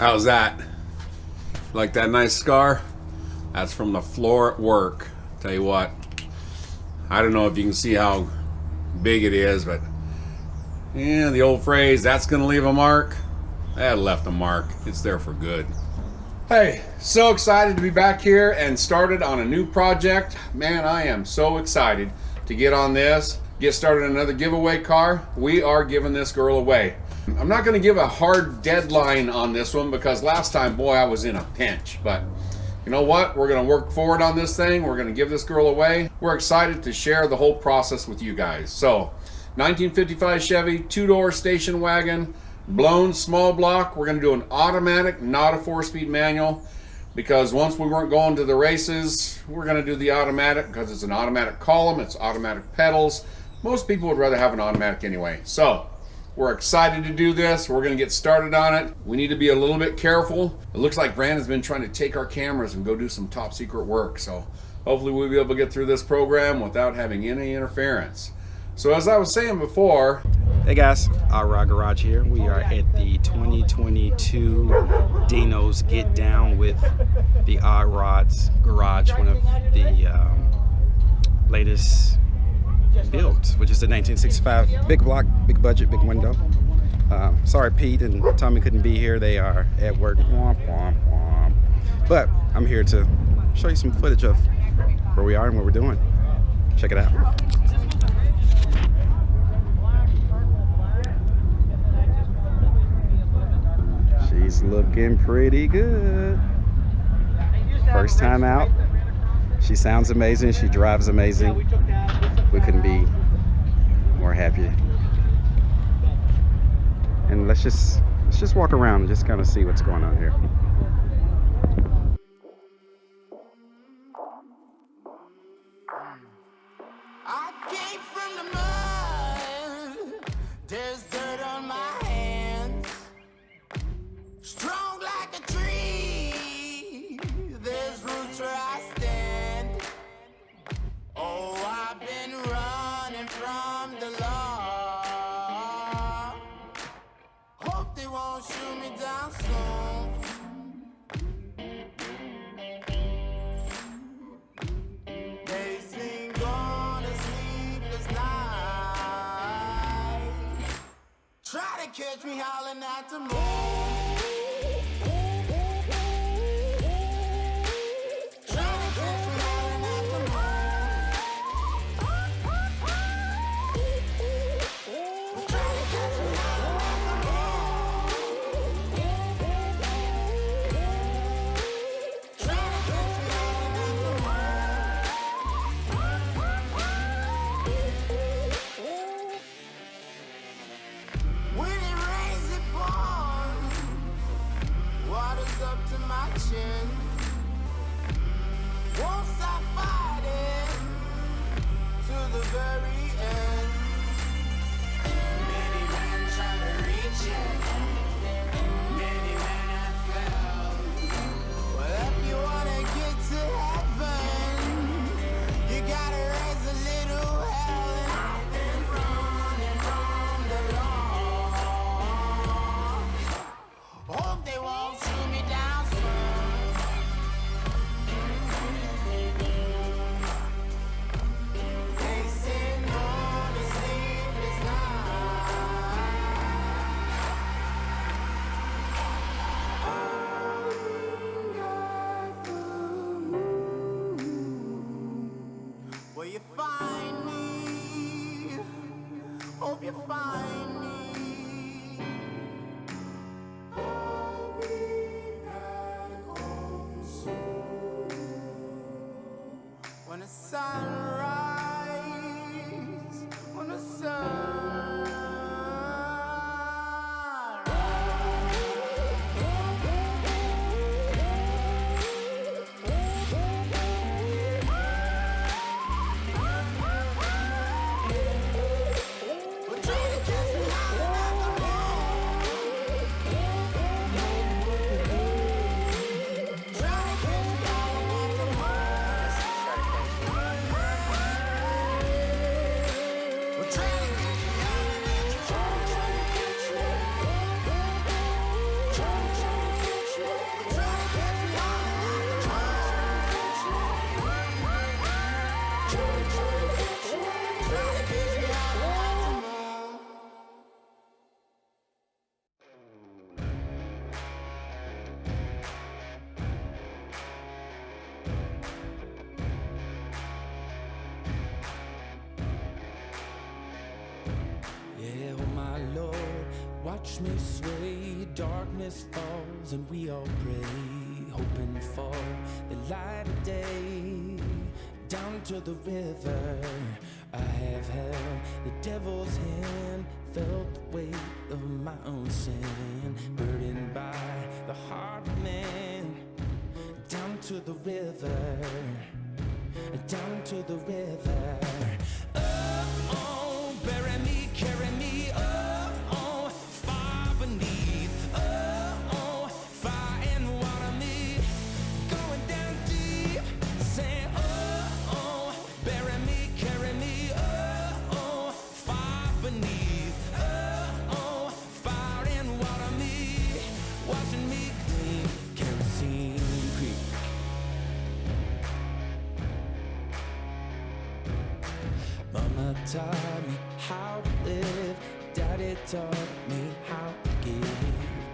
How's that? Like that nice scar? That's from the floor at work. Tell you what, I don't know if you can see how big it is, but yeah, the old phrase, that's gonna leave a mark. That left a mark. It's there for good. Hey, so excited to be back here and started on a new project. Man, I am so excited to get on this, get started on another giveaway car. We are giving this girl away. I'm not going to give a hard deadline on this one because last time, boy, I was in a pinch. But you know what? We're going to work forward on this thing. We're going to give this girl away. We're excited to share the whole process with you guys. So, 1955 Chevy, two-door station wagon, blown small block. We're going to do an automatic, not a 4-speed manual, because once we weren't going to the races, we're going to do the automatic because it's an automatic column, it's automatic pedals. Most people would rather have an automatic anyway. So we're excited to do this. We're going to get started on it. We need to be a little bit careful. It looks like Brandon's been trying to take our cameras and go do some top secret work. So hopefully we'll be able to get through this program without having any interference. So as I was saying before, hey guys, Rod Garage here. We are at the 2022 Dino's Get Down with the Odd Rods Garage, one of the latest builds, which is the 1965 big block, big budget, big window. Sorry Pete and Tommy couldn't be here. They are at work. Womp, womp, womp. But I'm here to show you some footage of where we are and what we're doing. Check it out. She's looking pretty good. First time out. She sounds amazing. She drives amazing. We couldn't be more happy. And let's just walk around and just kind of see what's going on here. I came from the mud. There's dirt on my hands. Strong like a tree. There's roots where I stand. Oh, I've been running from the law. Hope they won't shoot me down soon. They sing on a sleepless night. Try to catch me howling at the moon. When it rains, it pours. Water's up to my chin. Won't stop fighting to the very end. Many men try to reach it. Many men have fell. Well, if you wanna get to heaven, you gotta raise a little hell. And I've been running from the law. Hope they won't shoot me down soon. They say no to sleepless night. Will you find me? Hope you find me. I'll be back home soon. When the sun rises, when the sun we're trying to catch me out. Watch me sway, darkness falls, and we all pray, hoping for the light of day. Down to the river, I have held the devil's hand, felt the weight of my own sin, burdened by the heart of man. Down to the river, down to the river. Oh, oh, bury me, carry me, oh, oh, far beneath, oh, oh, fire and water me, going down deep, saying, oh, oh, bury me, carry me, oh, oh, far beneath, oh, oh, fire and water me, washing me clean, kerosene creek. Mama taught me how to live, Daddy taught me how to give.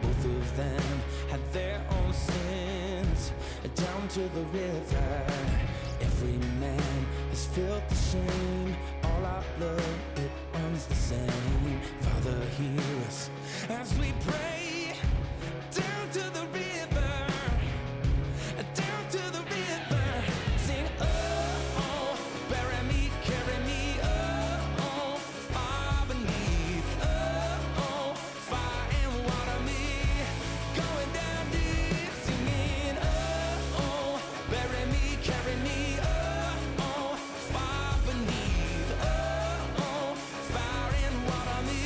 Both of them had their own sins. Down to the river, every man has felt the shame. All our blood, it runs the same. Father, hear us as we pray. Down to the river, down to the river. Sing, oh, oh, bury me, carry me, oh, oh, far beneath, oh, oh, fire and water me, going down deep, singing, oh, oh, bury me, carry me, oh, oh, far beneath, oh, oh, fire and water me,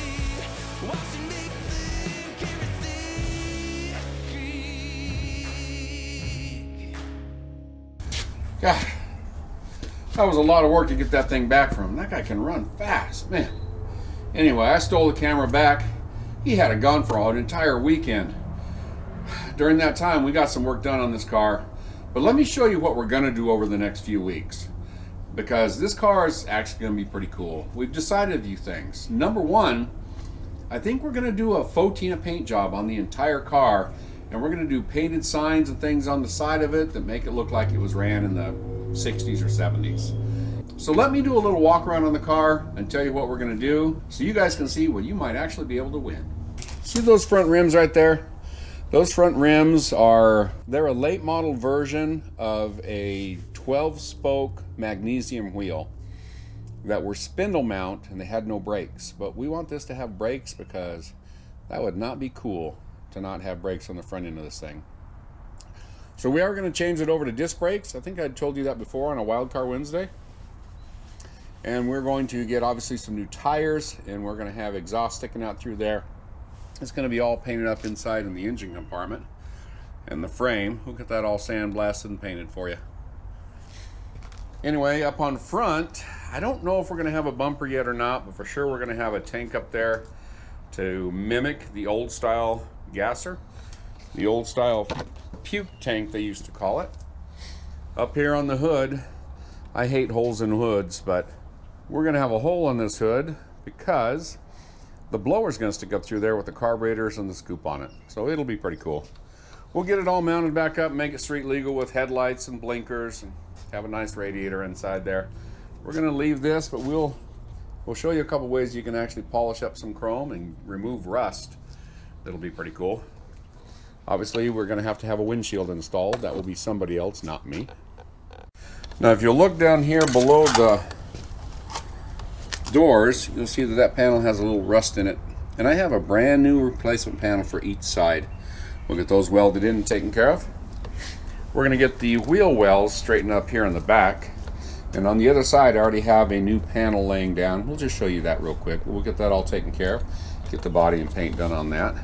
washing me clean, kerosene creek. God, that was a lot of work to get that thing back from him. That guy can run fast, man. Anyway, I stole the camera back. He had it gone for an entire weekend. During that time, we got some work done on this car. But let me show you what we're gonna do over the next few weeks, because this car is actually gonna be pretty cool. We've decided a few things. Number one, I think we're gonna do a Fotina paint job on the entire car, and we're gonna do painted signs and things on the side of it that make it look like it was ran in the 60s or 70s. So let me do a little walk around on the car and tell you what we're gonna do, so you guys can see what you might actually be able to win. See those front rims right there? Those front rims they're a late model version of a 12-spoke magnesium wheel that were spindle mount, and they had no brakes. But we want this to have brakes because that would not be cool to not have brakes on the front end of this thing. So we are going to change it over to disc brakes. I think I told you that before on a Wild Car Wednesday. And we're going to get obviously some new tires, and we're going to have exhaust sticking out through there. It's going to be all painted up inside in the engine compartment and the frame. We'll get that all sandblasted and painted for you. Anyway, up on front, I don't know if we're going to have a bumper yet or not, but for sure we're going to have a tank up there to mimic the old style gasser, the old style puke tank they used to call it. Up here on the hood, I hate holes in hoods, but we're going to have a hole in this hood because the blower's going to stick up through there with the carburetors and the scoop on it. So it'll be pretty cool. We'll get it all mounted back up, make it street legal with headlights and blinkers, and have a nice radiator inside there. We're going to leave this, but we'll show you a couple ways you can actually polish up some chrome and remove rust. That'll be pretty cool. Obviously, we're going to have a windshield installed. That will be somebody else, not me. Now, if you look down here below the doors, you'll see that that panel has a little rust in it. And I have a brand new replacement panel for each side. We'll get those welded in and taken care of. We're going to get the wheel wells straightened up here in the back. And on the other side, I already have a new panel laying down. We'll just show you that real quick. We'll get that all taken care of. Get the body and paint done on that.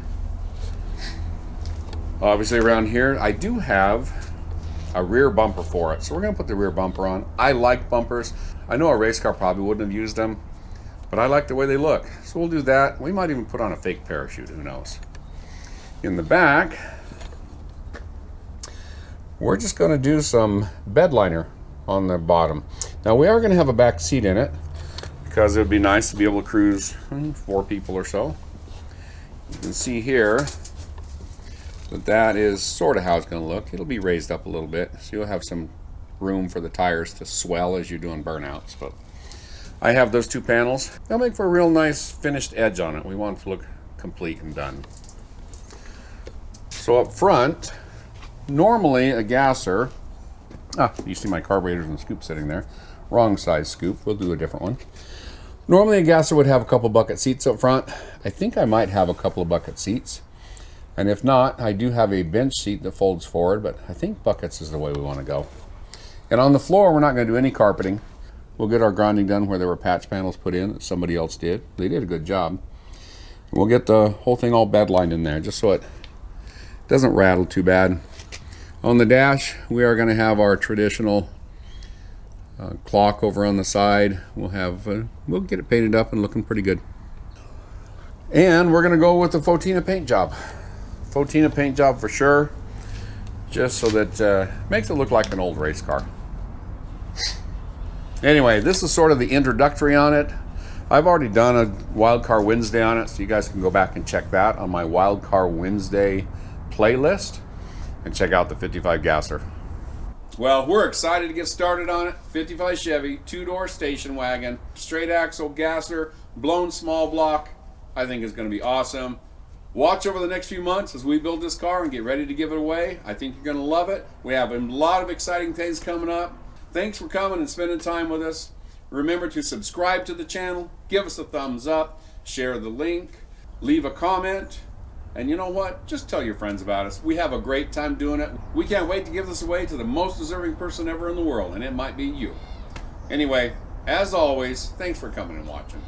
Obviously around here, I do have a rear bumper for it. So we're going to put the rear bumper on. I like bumpers. I know a race car probably wouldn't have used them, but I like the way they look. So we'll do that. We might even put on a fake parachute, who knows. In the back, we're just going to do some bed liner on the bottom. Now we are going to have a back seat in it because it would be nice to be able to cruise 4 people or so. You can see here that that is sort of how it's going to look. It'll be raised up a little bit, so you'll have some room for the tires to swell as you're doing burnouts. But I have those 2 panels. They'll make for a real nice finished edge on it. We want it to look complete and done. So up front, normally a gasser, you see my carburetors and scoop sitting there. Wrong size scoop, we'll do a different one. Normally a gasser would have a couple bucket seats up front. I think I might have a couple of bucket seats. And if not, I do have a bench seat that folds forward, but I think buckets is the way we want to go. And on the floor, we're not going to do any carpeting. We'll get our grinding done where there were patch panels put in that somebody else did. They did a good job. We'll get the whole thing all bed lined in there just so it doesn't rattle too bad. On the dash, we are going to have our traditional clock over on the side. We'll get it painted up and looking pretty good. And we're going to go with the Fotina paint job. Fotina paint job for sure, just so that makes it look like an old race car. Anyway, this is sort of the introductory on it. I've already done a Wild Car Wednesday on it, so you guys can go back and check that on my Wild Car Wednesday playlist and check out the 55 gasser. Well, we're excited to get started on it. 55 Chevy, two-door station wagon, straight axle gasser, blown small block. I think it's going to be awesome. Watch over the next few months as we build this car and get ready to give it away. I think you're going to love it. We have a lot of exciting things coming up. Thanks for coming and spending time with us. Remember to subscribe to the channel, give us a thumbs up, share the link, leave a comment. And you know what? Just tell your friends about us. We have a great time doing it. We can't wait to give this away to the most deserving person ever in the world, and it might be you. Anyway, as always, thanks for coming and watching.